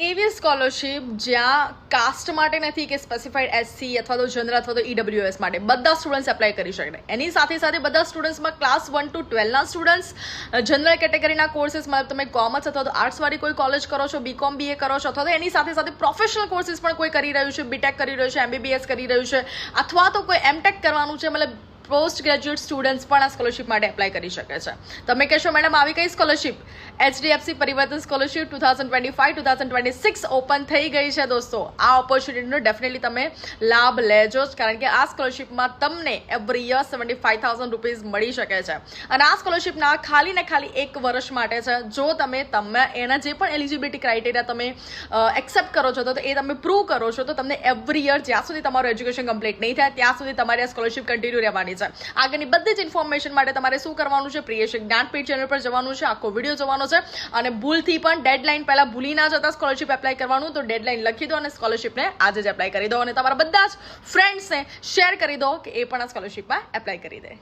એવી સ્કોલરશિપ જ્યાં કાસ્ટ માટે નથી કે સ્પેસિફાઈડ એસસી અથવા તો જનરલ અથવા તો ઈડબ્લ્યુએસ માટે બધા સ્ટુડન્ટ્સ એપ્લાય કરી શકે. એની સાથે સાથે બધા સ્ટુડન્ટ્સમાં ક્લાસ 1 to 12ના સ્ટુડન્ટ્સ, જનરલ કેટેગરીના કોર્સીસ, મતલબ તમે કોમર્સ અથવા તો આર્ટ્સવાળી કોઈ કોલેજ કરો છો, બીકોમ બીએ કરો છો, અથવા તો એની સાથે સાથે પ્રોફેશનલ કોર્સીસ પણ કોઈ કરી રહ્યું છે, બીટેક કરી રહ્યું છે, એમબીબીએસ કરી રહ્યું છે, અથવા તો કોઈ એમટેક કરવાનું છે, મતલબ પોસ્ટ ગ્રેજ્યુએટ સ્ટુડન્ટ્સ પણ આ સ્કોલરશિપ માટે એપ્લાય કરી શકે છે. તમે કહેશો મેડમ આવી કઈ સ્કોલરશિપ? એચડીએફસી પરિવર્તન સ્કોલરશિપ 2025-2026 ઓપન થઈ ગઈ છે દોસ્તો. આ ઓપોર્ચ્યુનિટીનો ડેફિનેટલી તમે લાભ લેજો જ, કારણ કે આ સ્કોલરશિપમાં તમને એવરી યર 75,000 રૂપીઝ મળી શકે છે. અને આ સ્કોલરશિપના ખાલી ને ખાલી 1 વર્ષ માટે છે. જો તમે એના જે પણ એલિજિબિલિટી ક્રાઇટેરિયા તમે એક્સેપ્ટ કરો છો તો એ તમે પ્રૂવ કરો છો તો તમને એવરી યર જ્યાં સુધી તમારું એજ્યુકેશન કમ્પ્લીટ નહીં થાય ત્યાં સુધી તમારી આ સ્કોલરશિપ કન્ટિન્યુ રહેવાની છે. આગળની બધી જ ઇન્ફોર્મેશન માટે તમારે શું કરવાનું છે? પ્રિયેશ જ્ઞાનપીઠ ચેનલ પર જવાનું છે, આખો વિડીયો જોવાનો છે, અને ભૂલથી પણ ડેડલાઇન પહેલા ભૂલી ના જતા સ્કોલરશિપ એપ્લાય કરવાનું. તો ડેડલાઇન લખી દો અને સ્કોલરશિપને આજે જ એપ્લાય કરી દો, અને તમારા બધા જ ફ્રેન્ડ્સને શેર કરી દો કે એ પણ આ સ્કોલરશિપમાં એપ્લાય કરી દે.